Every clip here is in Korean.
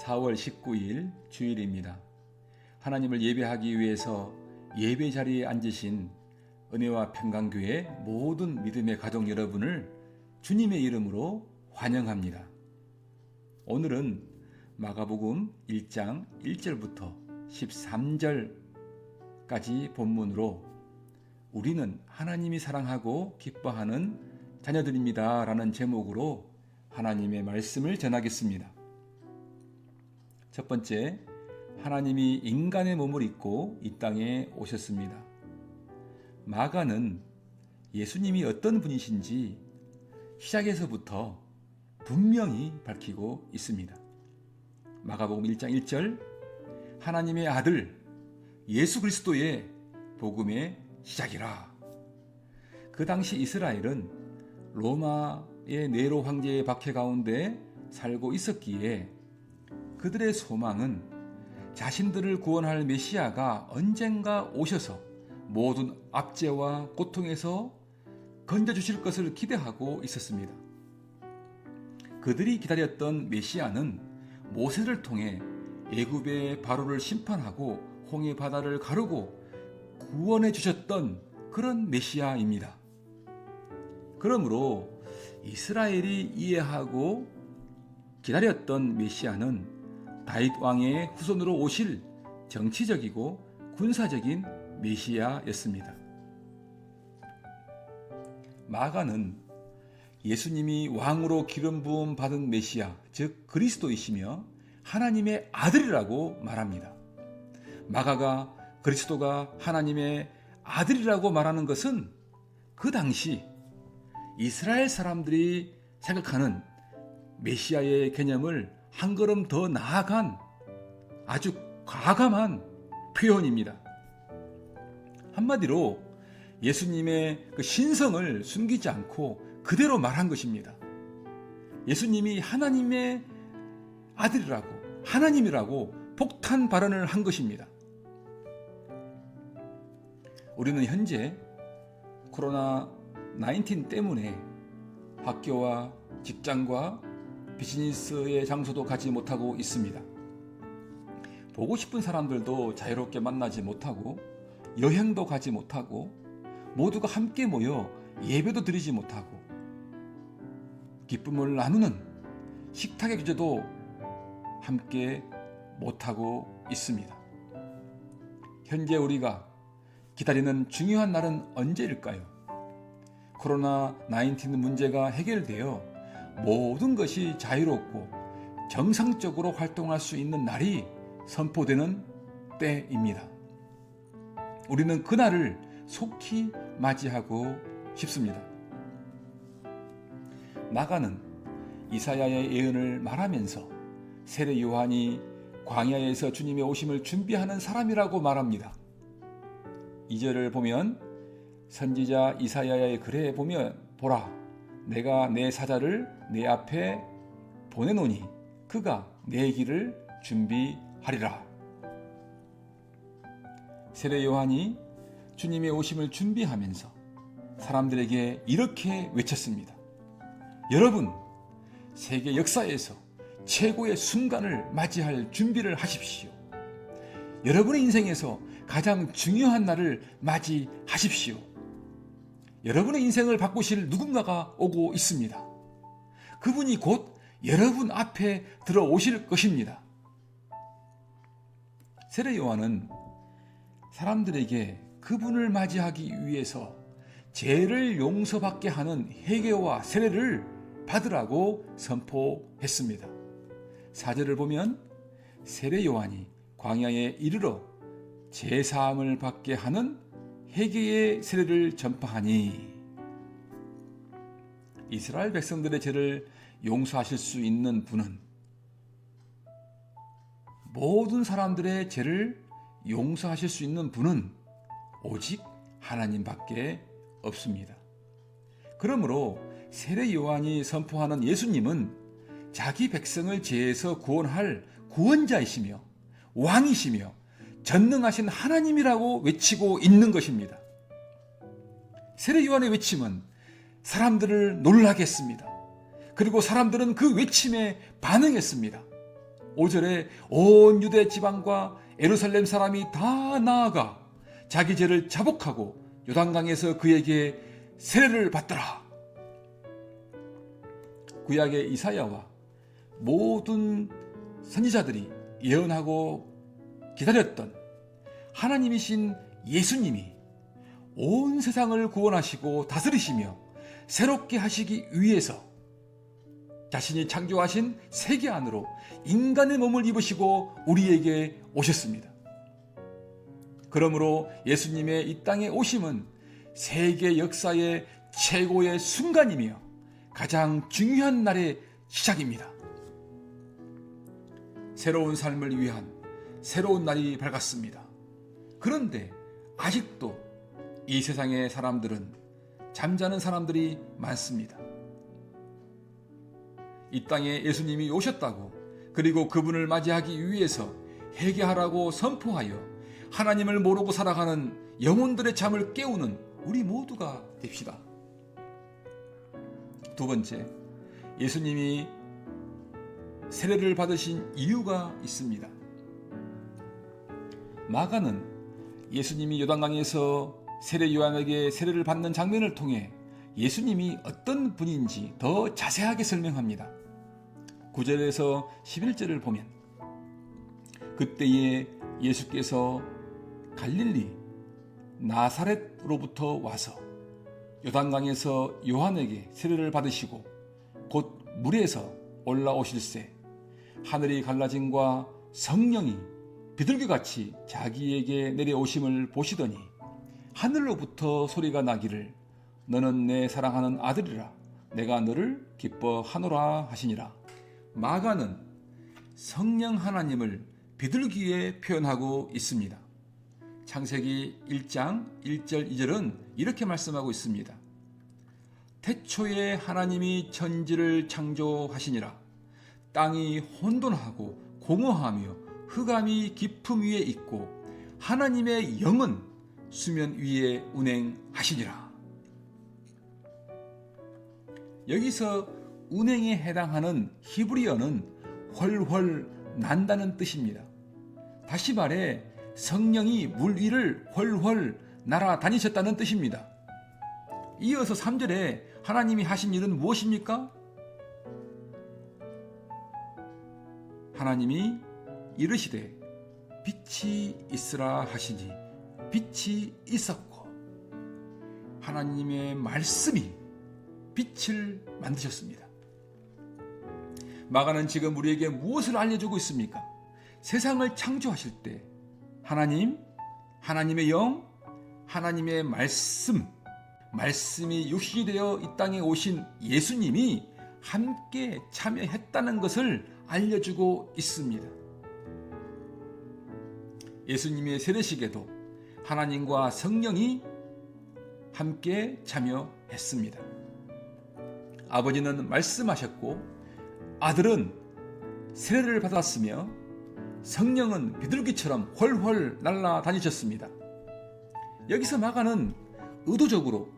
4월 19일 주일입니다. 하나님을 예배하기 위해서 예배 자리에 앉으신 은혜와 평강교회 모든 믿음의 가족 여러분을 주님의 이름으로 환영합니다. 오늘은 마가복음 1장 1절부터 13절까지 본문으로 우리는 하나님이 사랑하고 기뻐하는 자녀들입니다 라는 제목으로 하나님의 말씀을 전하겠습니다. 첫 번째, 하나님이 인간의 몸을 입고 이 땅에 오셨습니다. 마가는 예수님이 어떤 분이신지 시작에서부터 분명히 밝히고 있습니다. 마가복음 1장 1절, 하나님의 아들 예수 그리스도의 복음의 시작이라. 그 당시 이스라엘은 로마의 네로 황제의 박해 가운데 살고 있었기에 그들의 소망은 자신들을 구원할 메시아가 언젠가 오셔서 모든 압제와 고통에서 건져주실 것을 기대하고 있었습니다. 그들이 기다렸던 메시아는 모세를 통해 애굽의 바로를 심판하고 홍해 바다를 가르고 구원해 주셨던 그런 메시아입니다. 그러므로 이스라엘이 이해하고 기다렸던 메시아는 다윗 왕의 후손으로 오실 정치적이고 군사적인 메시아였습니다. 마가는 예수님이 왕으로 기름 부음 받은 메시아, 즉 그리스도이시며 하나님의 아들이라고 말합니다. 마가가 그리스도가 하나님의 아들이라고 말하는 것은 그 당시 이스라엘 사람들이 생각하는 메시아의 개념을 한 걸음 더 나아간 아주 과감한 표현입니다. 한마디로 예수님의 그 신성을 숨기지 않고 그대로 말한 것입니다. 예수님이 하나님의 아들이라고, 하나님이라고 폭탄 발언을 한 것입니다. 우리는 현재 코로나19 때문에 학교와 직장과 비즈니스의 장소도 가지 못하고 있습니다. 보고 싶은 사람들도 자유롭게 만나지 못하고 여행도 가지 못하고 모두가 함께 모여 예배도 드리지 못하고 기쁨을 나누는 식탁의 규제도 함께 못하고 있습니다. 현재 우리가 기다리는 중요한 날은 언제일까요? 코로나19 문제가 해결되어 모든 것이 자유롭고 정상적으로 활동할 수 있는 날이 선포되는 때입니다. 우리는 그날을 속히 맞이하고 싶습니다. 마가는 이사야의 예언을 말하면서 세례 요한이 광야에서 주님의 오심을 준비하는 사람이라고 말합니다. 2절을 보면 선지자 이사야의 글에 보면 보라, 내가 내 사자를 내 앞에 보내노니 그가 내 길을 준비하리라. 세례 요한이 주님의 오심을 준비하면서 사람들에게 이렇게 외쳤습니다. 여러분, 세계 역사에서 최고의 순간을 맞이할 준비를 하십시오. 여러분의 인생에서 가장 중요한 날을 맞이하십시오. 여러분의 인생을 바꾸실 누군가가 오고 있습니다. 그분이 곧 여러분 앞에 들어오실 것입니다. 세례 요한은 사람들에게 그분을 맞이하기 위해서 죄를 용서받게 하는 회개와 세례를 받으라고 선포했습니다. 4절을 보면 세례 요한이 광야에 이르러 죄사함을 받게 하는 회개의 세례를 전파하니, 이스라엘 백성들의 죄를 용서하실 수 있는 분은, 모든 사람들의 죄를 용서하실 수 있는 분은 오직 하나님밖에 없습니다. 그러므로 세례 요한이 선포하는 예수님은 자기 백성을 죄에서 구원할 구원자이시며 왕이시며 전능하신 하나님이라고 외치고 있는 것입니다. 세례 요한의 외침은 사람들을 놀라게 했습니다. 그리고 사람들은 그 외침에 반응했습니다. 5절에 온 유대 지방과 예루살렘 사람이 다 나아가 자기 죄를 자복하고 요단강에서 그에게 세례를 받더라. 구약의 이사야와 모든 선지자들이 예언하고 기다렸던 하나님이신 예수님이 온 세상을 구원하시고 다스리시며 새롭게 하시기 위해서 자신이 창조하신 세계 안으로 인간의 몸을 입으시고 우리에게 오셨습니다. 그러므로 예수님의 이 땅에 오심은 세계 역사의 최고의 순간이며 가장 중요한 날의 시작입니다. 새로운 삶을 위한 새로운 날이 밝았습니다. 그런데 아직도 이 세상의 사람들은 잠자는 사람들이 많습니다. 이 땅에 예수님이 오셨다고, 그리고 그분을 맞이하기 위해서 회개하라고 선포하여 하나님을 모르고 살아가는 영혼들의 잠을 깨우는 우리 모두가 됩시다. 두 번째, 예수님이 세례를 받으신 이유가 있습니다. 마가는 예수님이 요단강에서 세례 요한에게 세례를 받는 장면을 통해 예수님이 어떤 분인지 더 자세하게 설명합니다. 9절에서 11절을 보면 그때에 예수께서 갈릴리 나사렛으로부터 와서 요단강에서 요한에게 세례를 받으시고 곧 물에서 올라오실새 하늘이 갈라짐과 성령이 비둘기같이 자기에게 내려오심을 보시더니 하늘로부터 소리가 나기를 너는 내 사랑하는 아들이라 내가 너를 기뻐하노라 하시니라. 마가는 성령 하나님을 비둘기에 표현하고 있습니다. 창세기 1장 1절 2절은 이렇게 말씀하고 있습니다. 태초에 하나님이 천지를 창조하시니라. 땅이 혼돈하고 공허하며 흑암이 깊음 위에 있고 하나님의 영은 수면 위에 운행하시니라. 여기서 운행에 해당하는 히브리어는 훨훨 난다는 뜻입니다. 다시 말해 성령이 물 위를 훨훨 날아다니셨다는 뜻입니다. 이어서 3절에 하나님이 하신 일은 무엇입니까? 하나님이 이르시되 빛이 있으라 하시니 빛이 있었고 하나님의 말씀이 빛을 만드셨습니다. 마가는 지금 우리에게 무엇을 알려주고 있습니까? 세상을 창조하실 때 하나님의 영, 하나님의 말씀이 육신이 되어 이 땅에 오신 예수님이 함께 참여했다는 것을 알려주고 있습니다. 예수님의 세례식에도 하나님과 성령이 함께 참여했습니다. 아버지는 말씀하셨고 아들은 세례를 받았으며 성령은 비둘기처럼 훨훨 날아다니셨습니다. 여기서 마가는 의도적으로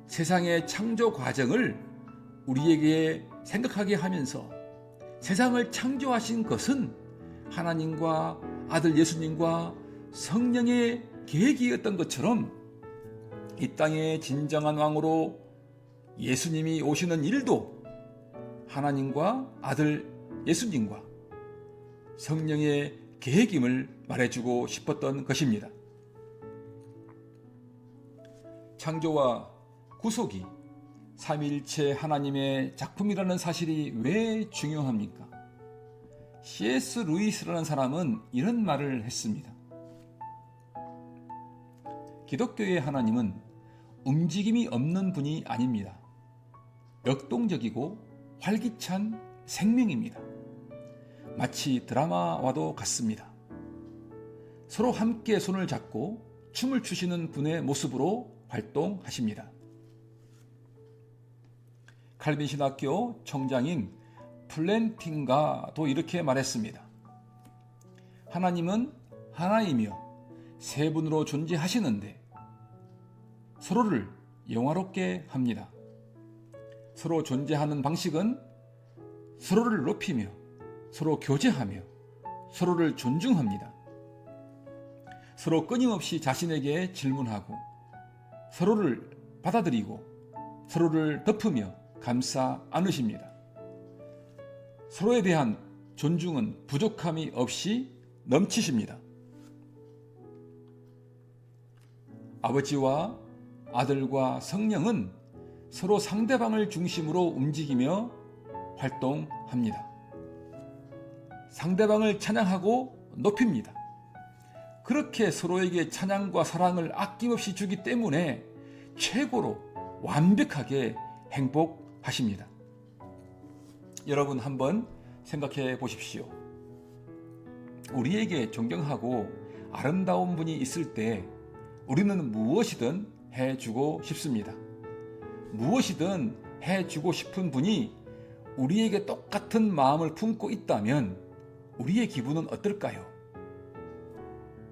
세상의 창조 과정을 우리에게 생각하게 하면서 세상을 창조하신 것은 하나님과 아들 예수님과 성령의 계획이었던 것처럼 이 땅의 진정한 왕으로 예수님이 오시는 일도 하나님과 아들 예수님과 성령의 계획임을 말해주고 싶었던 것입니다. 창조와 구속이 삼위일체 하나님의 작품이라는 사실이 왜 중요합니까? C.S. 루이스라는 사람은 이런 말을 했습니다. 기독교의 하나님은 움직임이 없는 분이 아닙니다. 역동적이고 활기찬 생명입니다. 마치 드라마와도 같습니다. 서로 함께 손을 잡고 춤을 추시는 분의 모습으로 활동하십니다. 칼빈 신학교 총장인 플랜팅가도 이렇게 말했습니다. 하나님은 하나이며 세 분으로 존재하시는데 서로를 영화롭게 합니다. 서로 존재하는 방식은 서로를 높이며 서로 교제하며 서로를 존중합니다. 서로 끊임없이 자신에게 질문하고 서로를 받아들이고 서로를 덮으며 감싸 안으십니다. 서로에 대한 존중은 부족함이 없이 넘치십니다. 아버지와 아들과 성령은 서로 상대방을 중심으로 움직이며 활동합니다. 상대방을 찬양하고 높입니다. 그렇게 서로에게 찬양과 사랑을 아낌없이 주기 때문에 최고로 완벽하게 행복하십니다. 여러분 한번 생각해 보십시오. 우리에게 존경하고 아름다운 분이 있을 때 우리는 무엇이든 해주고 싶습니다. 무엇이든 해주고 싶은 분이 우리에게 똑같은 마음을 품고 있다면 우리의 기분은 어떨까요?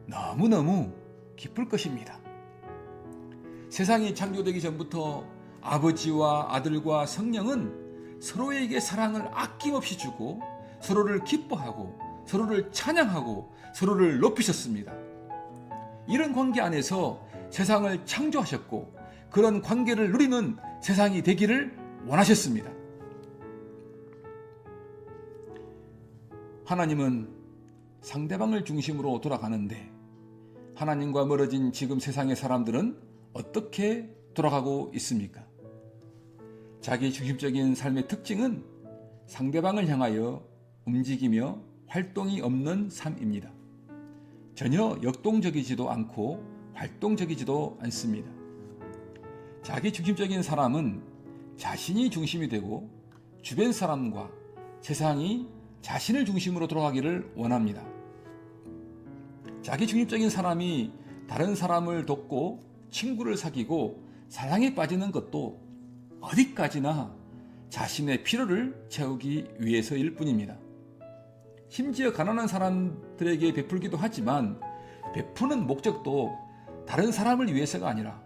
너무너무 기쁠 것입니다. 세상이 창조되기 전부터 아버지와 아들과 성령은 서로에게 사랑을 아낌없이 주고 서로를 기뻐하고 서로를 찬양하고 서로를 높이셨습니다. 이런 관계 안에서 세상을 창조하셨고 그런 관계를 누리는 세상이 되기를 원하셨습니다. 하나님은 상대방을 중심으로 돌아가는데 하나님과 멀어진 지금 세상의 사람들은 어떻게 돌아가고 있습니까? 자기 중심적인 삶의 특징은 상대방을 향하여 움직이며 활동이 없는 삶입니다. 전혀 역동적이지도 않고 활동적이지도 않습니다. 자기 중심적인 사람은 자신이 중심이 되고 주변 사람과 세상이 자신을 중심으로 돌아가기를 원합니다. 자기 중심적인 사람이 다른 사람을 돕고 친구를 사귀고 사랑에 빠지는 것도 어디까지나 자신의 필요를 채우기 위해서일 뿐입니다. 심지어 가난한 사람들에게 베풀기도 하지만 베푸는 목적도 다른 사람을 위해서가 아니라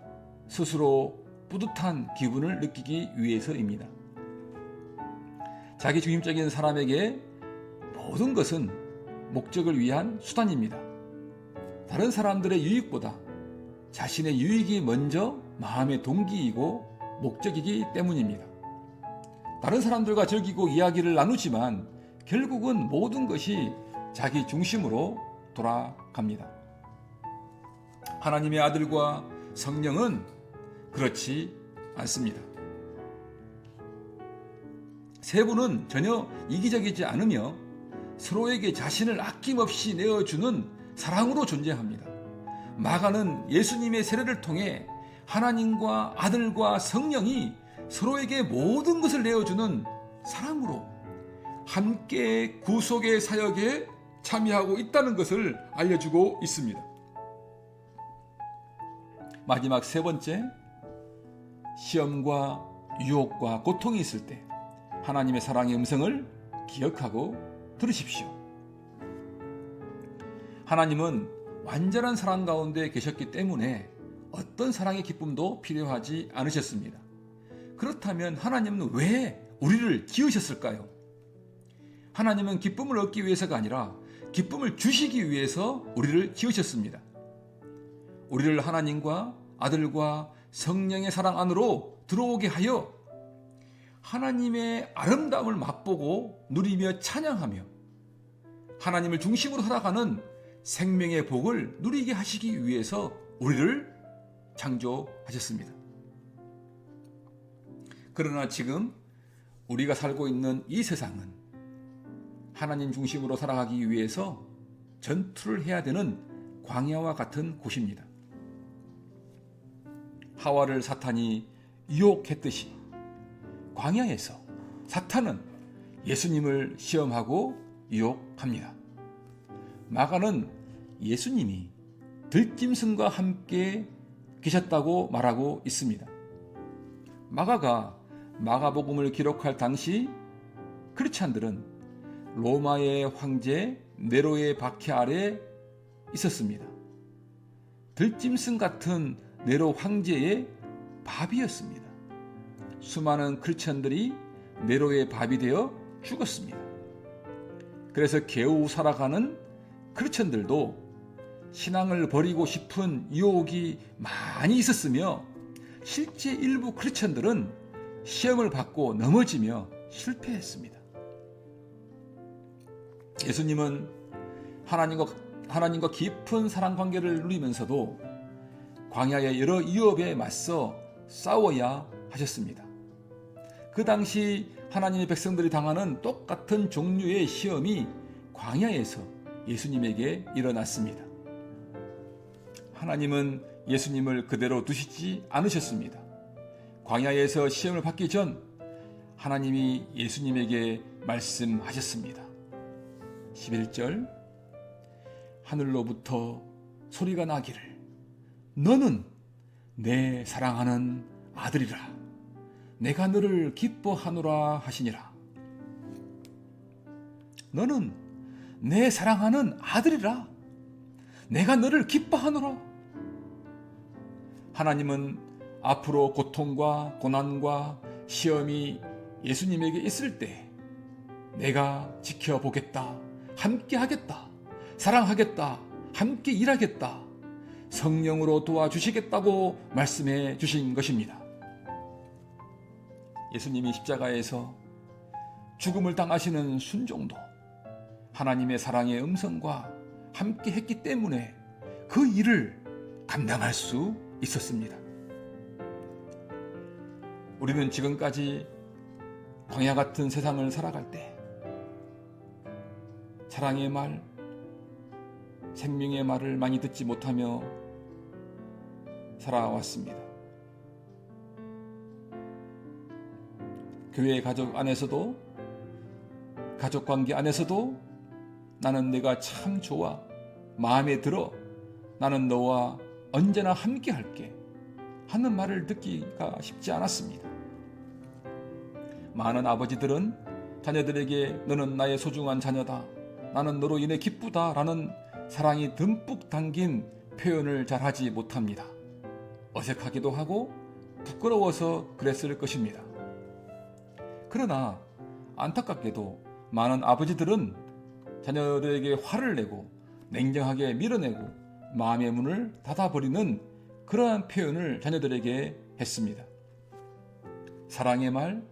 스스로 뿌듯한 기분을 느끼기 위해서입니다. 자기 중심적인 사람에게 모든 것은 목적을 위한 수단입니다. 다른 사람들의 유익보다 자신의 유익이 먼저 마음의 동기이고 목적이기 때문입니다. 다른 사람들과 즐기고 이야기를 나누지만 결국은 모든 것이 자기 중심으로 돌아갑니다. 하나님의 아들과 성령은 그렇지 않습니다. 세 분은 전혀 이기적이지 않으며 서로에게 자신을 아낌없이 내어주는 사랑으로 존재합니다. 마가는 예수님의 세례를 통해 하나님과 아들과 성령이 서로에게 모든 것을 내어주는 사랑으로 함께 구속의 사역에 참여하고 있다는 것을 알려주고 있습니다. 마지막 세 번째, 시험과 유혹과 고통이 있을 때 하나님의 사랑의 음성을 기억하고 들으십시오. 하나님은 완전한 사랑 가운데 계셨기 때문에 어떤 사랑의 기쁨도 필요하지 않으셨습니다. 그렇다면 하나님은 왜 우리를 지으셨을까요? 하나님은 기쁨을 얻기 위해서가 아니라 기쁨을 주시기 위해서 우리를 지으셨습니다. 우리를 하나님과 아들과 성령의 사랑 안으로 들어오게 하여 하나님의 아름다움을 맛보고 누리며 찬양하며 하나님을 중심으로 살아가는 생명의 복을 누리게 하시기 위해서 우리를 창조하셨습니다. 그러나 지금 우리가 살고 있는 이 세상은 하나님 중심으로 살아가기 위해서 전투를 해야 되는 광야와 같은 곳입니다. 하와를 사탄이 유혹했듯이 광야에서 사탄은 예수님을 시험하고 유혹합니다. 마가는 예수님이 들짐승과 함께 계셨다고 말하고 있습니다. 마가가 마가복음을 기록할 당시 크리스찬들은 로마의 황제 네로의 박해 아래 있었습니다. 들짐승 같은 네로 황제의 밥이었습니다. 수많은 크리스찬들이 네로의 밥이 되어 죽었습니다. 그래서 겨우 살아가는 크리스천들도 신앙을 버리고 싶은 유혹이 많이 있었으며 실제 일부 크리스천들은 시험을 받고 넘어지며 실패했습니다. 예수님은 하나님과 깊은 사랑 관계를 누리면서도 광야의 여러 위협에 맞서 싸워야 하셨습니다. 그 당시 하나님의 백성들이 당하는 똑같은 종류의 시험이 광야에서 예수님에게 일어났습니다. 하나님은 예수님을 그대로 두시지 않으셨습니다. 광야에서 시험을 받기 전 하나님이 예수님에게 말씀하셨습니다. 11절 하늘로부터 소리가 나기를 너는 내 사랑하는 아들이라 내가 너를 기뻐하노라 하시니라. 너는 내 사랑하는 아들이라 내가 너를 기뻐하노라. 하나님은 앞으로 고통과 고난과 시험이 예수님에게 있을 때 내가 지켜보겠다, 함께 하겠다, 사랑하겠다, 함께 일하겠다, 성령으로 도와주시겠다고 말씀해 주신 것입니다. 예수님이 십자가에서 죽음을 당하시는 순종도 하나님의 사랑의 음성과 함께 했기 때문에 그 일을 감당할 수 있었습니다. 우리는 지금까지 광야 같은 세상을 살아갈 때 사랑의 말, 생명의 말을 많이 듣지 못하며 살아왔습니다. 교회 가족 안에서도, 가족관계 안에서도 나는 내가 참 좋아, 마음에 들어, 나는 너와 언제나 함께 할게 하는 말을 듣기가 쉽지 않았습니다. 많은 아버지들은 자녀들에게 너는 나의 소중한 자녀다, 나는 너로 인해 기쁘다 라는 사랑이 듬뿍 담긴 표현을 잘 하지 못합니다. 어색하기도 하고 부끄러워서 그랬을 것입니다. 그러나 안타깝게도 많은 아버지들은 자녀들에게 화를 내고 냉정하게 밀어내고 마음의 문을 닫아버리는 그러한 표현을 자녀들에게 했습니다. 사랑의 말,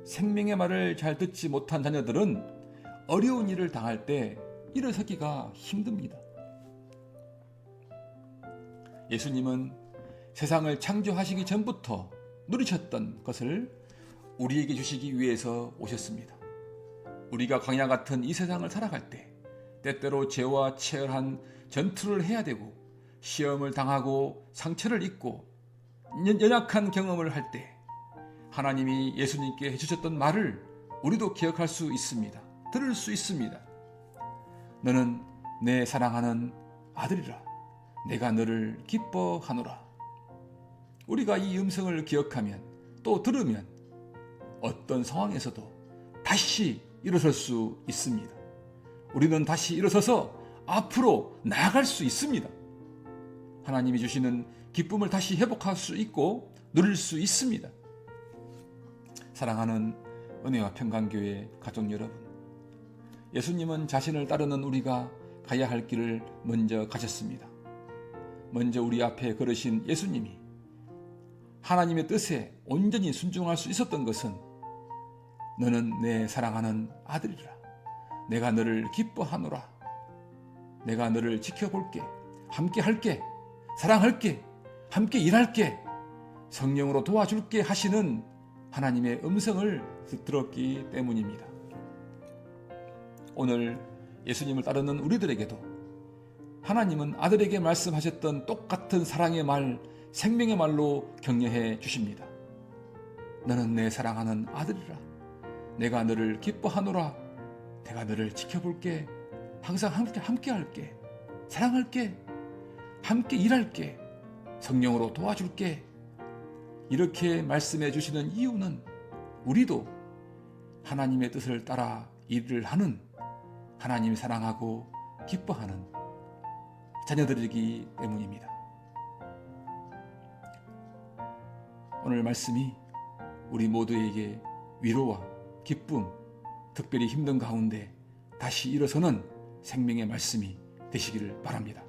생명의 말을 잘 듣지 못한 자녀들은 어려운 일을 당할 때 일어서기가 힘듭니다. 예수님은 세상을 창조하시기 전부터 누리셨던 것을 우리에게 주시기 위해서 오셨습니다. 우리가 광야 같은 이 세상을 살아갈 때 때때로 죄와 치열한 전투를 해야 되고 시험을 당하고 상처를 입고 연약한 경험을 할 때 하나님이 예수님께 해주셨던 말을 우리도 기억할 수 있습니다. 들을 수 있습니다. 너는 내 사랑하는 아들이라 내가 너를 기뻐하노라. 우리가 이 음성을 기억하면 또 들으면 어떤 상황에서도 다시 일어설 수 있습니다. 우리는 다시 일어서서 앞으로 나아갈 수 있습니다. 하나님이 주시는 기쁨을 다시 회복할 수 있고 누릴 수 있습니다. 사랑하는 은혜와 평강교회 가족 여러분, 예수님은 자신을 따르는 우리가 가야 할 길을 먼저 가셨습니다. 먼저 우리 앞에 걸으신 예수님이 하나님의 뜻에 온전히 순종할 수 있었던 것은 너는 내 사랑하는 아들이라 내가 너를 기뻐하노라 내가 너를 지켜볼게 함께 할게 사랑할게 함께 일할게 성령으로 도와줄게 하시는 하나님의 음성을 들었기 때문입니다. 오늘 예수님을 따르는 우리들에게도 하나님은 아들에게 말씀하셨던 똑같은 사랑의 말, 생명의 말로 격려해 주십니다. 너는 내 사랑하는 아들이라 내가 너를 기뻐하노라 내가 너를 지켜볼게 항상 함께 할게 사랑할게 함께 일할게 성령으로 도와줄게 이렇게 말씀해 주시는 이유는 우리도 하나님의 뜻을 따라 일을 하는 하나님이 사랑하고 기뻐하는 자녀들이기 때문입니다. 오늘 말씀이 우리 모두에게 위로와 기쁨, 특별히 힘든 가운데 다시 일어서는 생명의 말씀이 되시기를 바랍니다.